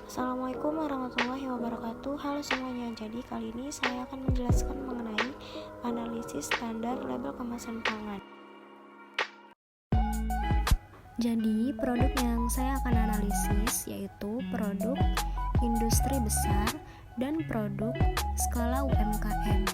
Assalamualaikum warahmatullahi wabarakatuh. Halo semuanya. Jadi kali ini saya akan menjelaskan mengenai analisis standar label kemasan pangan. Jadi produk yang saya akan analisis yaitu produk industri besar dan produk skala UMKM.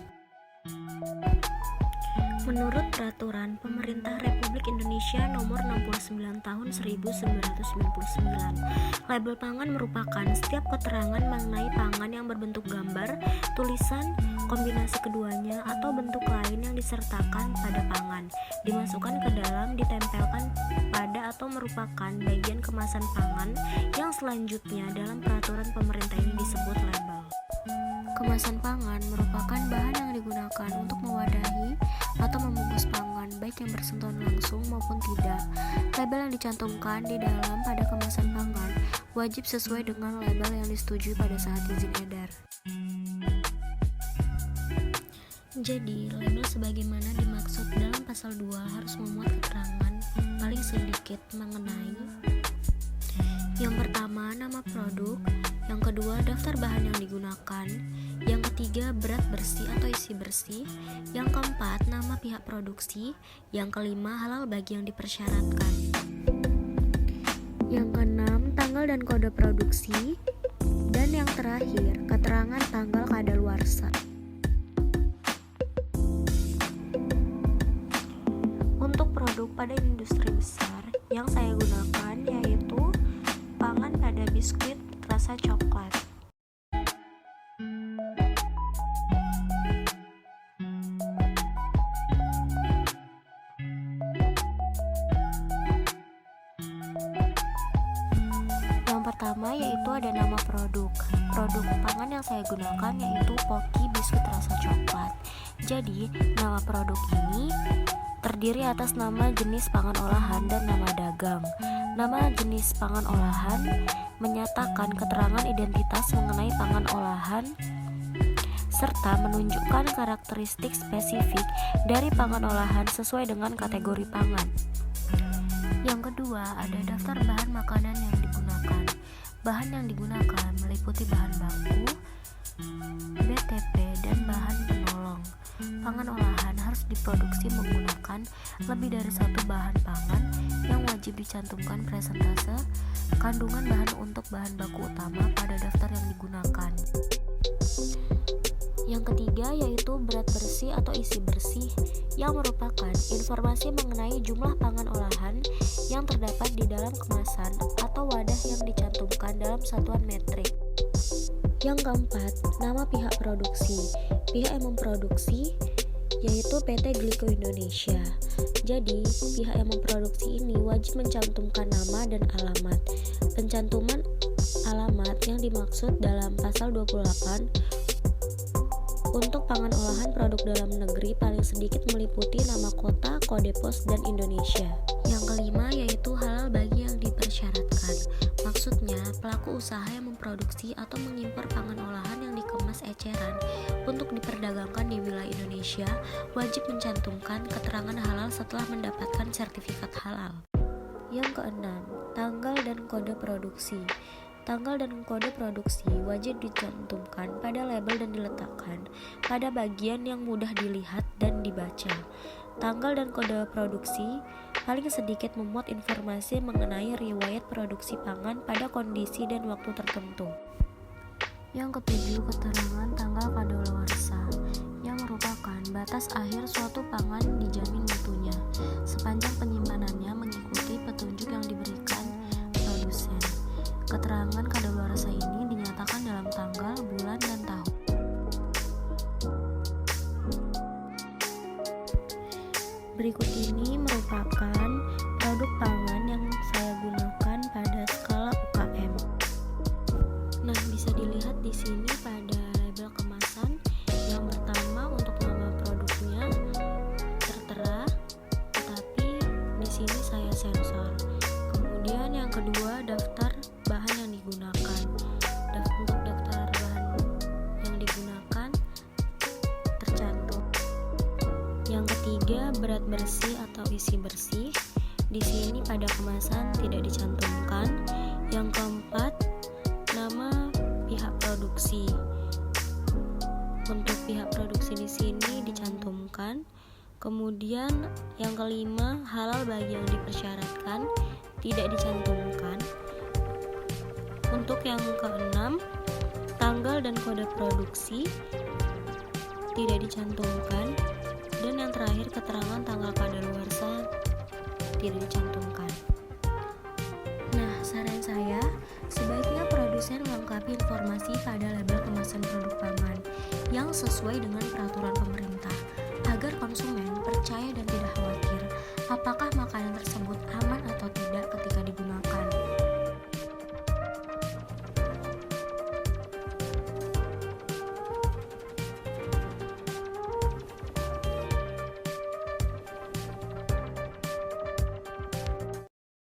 Menurut Peraturan Pemerintah Republik Indonesia Nomor 69 Tahun 1999, label pangan merupakan setiap keterangan mengenai pangan yang berbentuk gambar, tulisan, kombinasi keduanya, atau bentuk lain yang disertakan pada pangan, dimasukkan ke dalam, ditempelkan pada atau merupakan bagian kemasan pangan yang selanjutnya dalam peraturan pemerintah ini disebut label. Kemasan pangan merupakan bahan yang digunakan untuk mewadahi atau membungkus pangan, baik yang bersentuhan langsung maupun tidak. Label yang dicantumkan di dalam pada kemasan pangan wajib sesuai dengan label yang disetujui pada saat izin edar. Jadi, label sebagaimana dimaksud dalam pasal 2 harus memuat keterangan paling sedikit mengenai: yang pertama, nama produk; yang kedua, daftar bahan yang digunakan; yang ketiga, berat bersih atau isi bersih; yang keempat, nama pihak produksi; yang kelima, halal bagi yang dipersyaratkan; yang keenam, tanggal dan kode produksi; dan yang terakhir, keterangan tanggal kadaluarsa. Untuk produk pada industri besar yang saya gunakan yaitu pangan pada biskuit rasa coklat. Yang pertama yaitu ada nama produk. Produk pangan yang saya gunakan yaitu Pocky biskuit rasa coklat. Jadi, nama produk ini terdiri atas nama jenis pangan olahan dan nama dagang. Nama jenis pangan olahan menyatakan keterangan identitas mengenai pangan olahan serta menunjukkan karakteristik spesifik dari pangan olahan sesuai dengan kategori pangan. Yang kedua, ada daftar bahan makanan yang digunakan. Bahan yang digunakan meliputi bahan baku, BTP, dan bahan penolong. Pangan olahan harus diproduksi menggunakan lebih dari satu bahan pangan yang wajib dicantumkan presentase kandungan bahan untuk bahan baku utama pada daftar yang digunakan. Yang ketiga yaitu berat bersih atau isi bersih, yang merupakan informasi mengenai jumlah pangan olahan yang terdapat di dalam kemasan atau wadah yang dicantumkan dalam satuan metrik. Yang keempat, nama pihak produksi. Pihak yang memproduksi yaitu PT Gliko Indonesia. Jadi, pihak yang memproduksi ini wajib mencantumkan nama dan alamat. Pencantuman alamat yang dimaksud dalam pasal 28 untuk pangan olahan produk dalam negeri paling sedikit meliputi nama kota, kode pos, dan Indonesia. Yang kelima yaitu halal bagi yang dipersyaratkan. Maksudnya, pelaku usaha yang memproduksi atau mengimpor pangan olahan yang dikemas eceran untuk diperdagangkan di wilayah Indonesia wajib mencantumkan keterangan halal setelah mendapatkan sertifikat halal. Yang keenam, tanggal dan kode produksi. Tanggal dan kode produksi wajib dicantumkan pada label dan diletakkan pada bagian yang mudah dilihat dan dibaca. Tanggal dan kode produksi paling sedikit memuat informasi mengenai riwayat produksi pangan pada kondisi dan waktu tertentu. Yang ketujuh, keterangan tanggal kadaluarsa, yang merupakan batas akhir suatu pangan dijamin mutunya sepanjang penyimpanannya mengikuti petunjuk yang diberikan produsen. Keterangan kadaluarsa ini dinyatakan dalam tanggal, bulan, dan tahun. Berikut ini merupakan produk pangan yang saya gunakan pada skala UKM. Nah, bisa dilihat di sini pada label kemasan. Yang pertama untuk nama produknya tertera, tetapi di sini saya sensor. Kemudian yang kedua, daftar bahan yang digunakan. Untuk daftar bahan yang digunakan tercantum. Yang ketiga, berat bersih atau isi bersih. Di sini pada kemasan tidak dicantumkan. Yang keempat, nama produksi di sini dicantumkan. Kemudian yang kelima, halal bagi yang dipersyaratkan tidak dicantumkan. Untuk yang keenam, tanggal dan kode produksi tidak dicantumkan. Dan yang terakhir, keterangan tanggal kadaluarsa tidak dicantumkan. Nah, saran saya, sebaiknya produsen melengkapi informasi pada label kemasan produk pangan yang sesuai dengan peraturan pemerintah, agar konsumen percaya dan tidak khawatir apakah makanan tersebut aman atau tidak ketika